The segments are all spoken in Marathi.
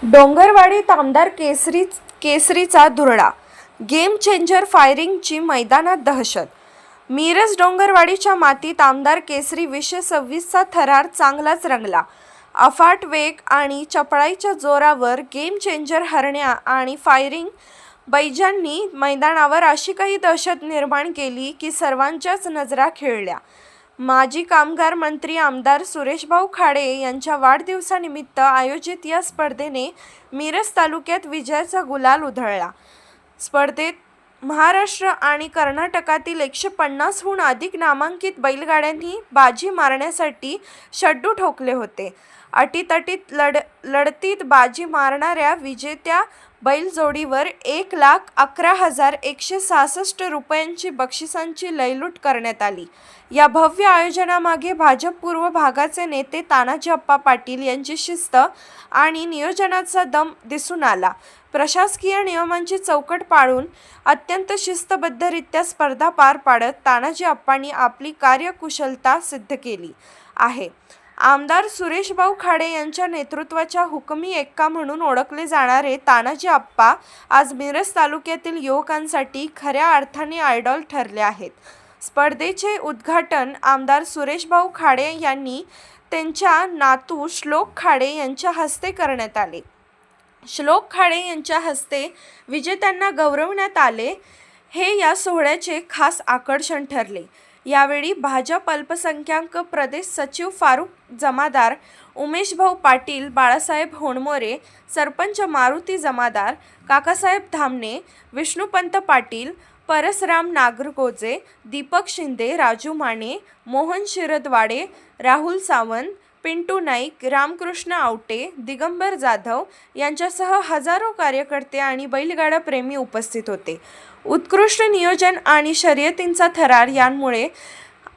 डोंगरवाडीत आमदार केसरीचा धुरळा, गेम चेंजर फायरिंगची मैदानात दहशत. मिरज डोंगरवाडीच्या मातीत आमदार केसरी 2026चा थरार चांगलाच रंगला. अफाट वेग आणि चपळाईच्या जोरावर गेम चेंजर हरण्या आणि फायरिंग बैजांनी मैदानावर अशी काही दहशत निर्माण केली की सर्वांच्याच नजरा खिळल्या. माजी कामगार मंत्री आमदार सुरेशभाऊ खाडे यांच्या वाढदिवसानिमित्त आयोजित या स्पर्धेने मिरज तालुक्यात विजयाचा गुलाल उधळला. स्पर्धेत महाराष्ट्र आणि कर्नाटकातील 150हून अधिक नामांकित बैलगाड्यांनी बाजी मारण्यासाठी शड्डू ठोकले होते. अटीतटीत लढतीत बाजी मारणाऱ्या विजेत्या बैलजोडीवर 1,11,166 रुपयांची बक्षिसांची लयलूट करण्यात आली. या भव्य आयोजनामागे भाजप पूर्व भागाचे नेते तानाजी अप्पा पाटील यांची शिस्त आणि नियोजनाचा दम दिसून आला. प्रशासकीय नियमांची चौकट पाळून अत्यंत शिस्तबद्धरित्या स्पर्धा पार पाडत तानाजी अप्पांनी आपली कार्यकुशलता सिद्ध केली आहे. आमदार सुरेशभाऊ खाडे यांच्या नेतृत्वाच्या हुकमी एक्का म्हणून ओळखले जाणारे तानाजी अप्पा आज मिरज तालुक्यातील युवकांसाठी खऱ्या अर्थाने आयडॉल ठरले आहेत. स्पर्धेचे उद्घाटन आमदार सुरेशभाऊ खाडे यांनी त्यांच्या नातू श्लोक खाडे यांच्या हस्ते करण्यात आले. श्लोक खाडे यांच्या हस्ते विजेत्यांना गौरवण्यात आले. हे या सोहळ्याचे खास आकर्षण ठरले. यावेळी भाजप अल्पसंख्याक प्रदेश सचिव फारुख जमादार, उमेशभाऊ पाटील, बाळासाहेब होणमोरे, सरपंच मारुती जमादार, काकासाहेब धामणे, विष्णुपंत पाटील, परसराम नागरगोजे, दीपक शिंदे, राजू माने, मोहन शिरदवाडे, राहुल सावंत, पिंटू नाईक, रामकृष्ण आवटे, दिगंबर जाधव यांच्यासह हजारो कार्यकर्ते आणि बैलगाडा प्रेमी उपस्थित होते. उत्कृष्ट नियोजन आणि शर्यतींचा थरार यांमुळे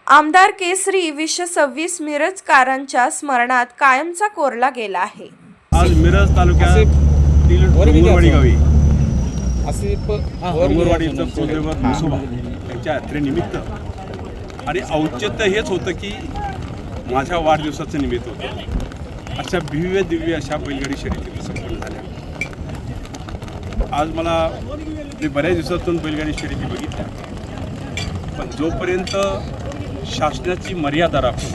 आमदार केसरी 2026 मिरजकरांच्या स्मरणात कायमचा कोरला गेला आहे. आज मिरज तालुक्यातील डोंगरवाडी गावी डोंगरवाडीचं कुलदैवत म्हसोबा यांच्या यात्रेनिमित्त आणि औचित्य हेच होतं की माझ्या वाढदिवसाचं निमित्त होतं. अशा भव्य दिव्य अशा बैलगाडी शर्यती संपन्न झाल्या. आज मला मी बऱ्याच दिवसातून बैलगाडी शर्यती बघितल्या, पण जोपर्यंत शासनाची मर्यादा राखून,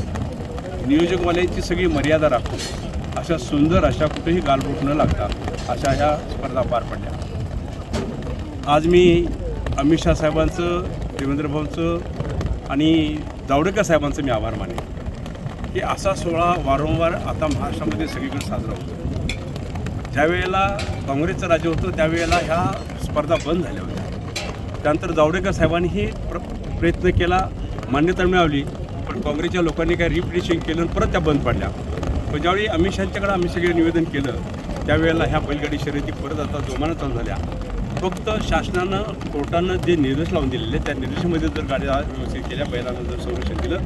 नियोजकवाल्यांची सगळी मर्यादा राखून अशा सुंदर अशा कुठेही गालबोट न लागता अशा ह्या स्पर्धा पार पडल्या. आज मी अमित शाह साहेबांचं, देवेंद्र भाऊंचं आणि जावडेकर साहेबांचं मी आभार मानेन की असा सोहळा वारंवार आता महाराष्ट्रामध्ये सगळीकडे साजरा होतो. ज्यावेळेला काँग्रेसचं राज्य होतं त्यावेळेला ह्या स्पर्धा बंद झाल्या होत्या. त्यानंतर जावडेकर साहेबांनीही प्रयत्न केला, मान्यता मिळवली, पण काँग्रेसच्या लोकांनी काय रिप्लेसिंग केलं आणि परत त्या बंद पडल्या. पण ज्यावेळी अमित शहांच्याकडे आम्ही सगळे निवेदन केलं त्यावेळेला ह्या बैलगाडी शर्यती परत आता जोमानं चालू झाल्या. फक्त शासनानं, कोर्टानं जे निर्देश लावून दिलेले त्या निर्देशामध्ये जर गाड्या व्यवस्थित केल्या, बैलांना जर संरक्षण दिलं,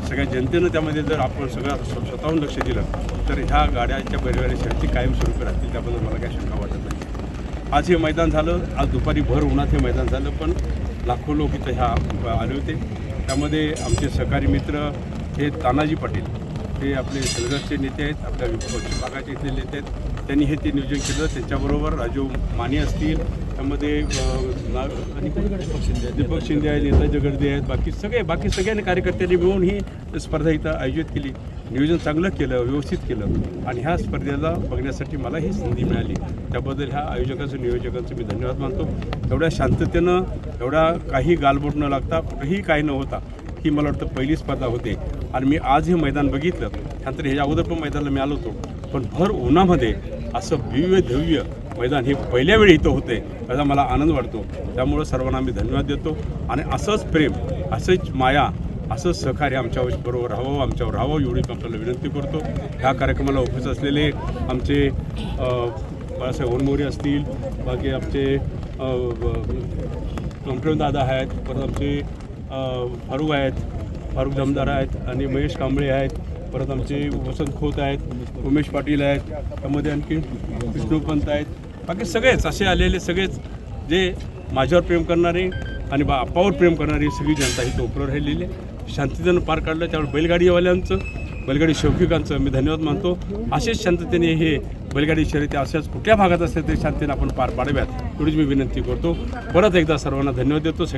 सगळ्या जनतेनं त्यामध्ये जर आपण सगळं स्वतःहून लक्ष दिलं तर ह्या गाड्यांच्या बैलगाडी शर्यती कायमस्वरूपी राहतील. त्याबद्दल मला काही शंका वाटत नाही. आज हे मैदान झालं, आज दुपारी भर उन्हात हे मैदान झालं, पण लाखो लोक इथं ह्या आले होते. त्यामध्ये आमचे सहकारी मित्र हे तानाजी पाटील, हे आपले सलगरचे नेते आहेत, आपल्या पश्चिम भागाचे इथले नेते आहेत. त्यांनी हे ते नियोजन केलं. त्यांच्याबरोबर राजू माने असतील, त्यामध्ये दीपक शिंदे आहेत, नेताजी गर्दे आहेत, बाकी सगळ्यांनी कार्यकर्त्यांनी मिळून ही स्पर्धा इथं आयोजित केली. नियोजन चांगलं केलं, व्यवस्थित केलं आणि ह्या स्पर्धेला बघण्यासाठी मला ही संधी मिळाली. त्याबद्दल ह्या आयोजकांचं, नियोजकांचं मी धन्यवाद मानतो. एवढ्या शांततेनं, एवढा काही गालबोट न लागता, कुठेही काही न होता ही मला वाटतं पहिली स्पर्धा होते. आणि मी आज हे मैदान बघितलं, त्यानंतर ह्याच्या अगोदर पण मैदानाला मी आलो होतो, पण भर उन्हामध्ये असं भव्य दिव्य मैदान हे पहिल्या वेळी इथं होते याचा मला आनंद वाटतो. त्यामुळं सर्वांना मी धन्यवाद देतो आणि असंच प्रेम, असंच माया, असंच सहकार्य आमच्याबरोबर राहावं, आमच्यावर राहावं एवढी आपल्याला विनंती करतो. ह्या कार्यक्रमाला उपस्थित असलेले आमचे बाळासाहेब होणमोरे असतील, बाकी आमचे दादा आहेत, परत आमचे फारुख जमदार आहेत आणि महेश कांबळे आहेत, परत आमचे वसंत खोत आहेत, उमेश पाटील आहेत, त्यामध्ये आणखी विष्णुपंत आहेत, बाकी सगळेच असे आलेले सगळेच जे माझ्यावर प्रेम करणारे आणि आप्पावर प्रेम करणारी सगळी जनता इथं उपलब्ध राहिलेली शांततेनं पार काढलं. त्यामुळे बैलगाडीवाल्यांचं, बैलगाडी शौकिकांचं मी धन्यवाद मानतो. असेच शांततेने हे बैलगाडी शर्यती अशाच कुठल्या भागात असेल तरी शांतीने आपण पार पाडाव्यात एवढीच मी विनंती करतो. परत एकदा सर्वांना धन्यवाद देतो.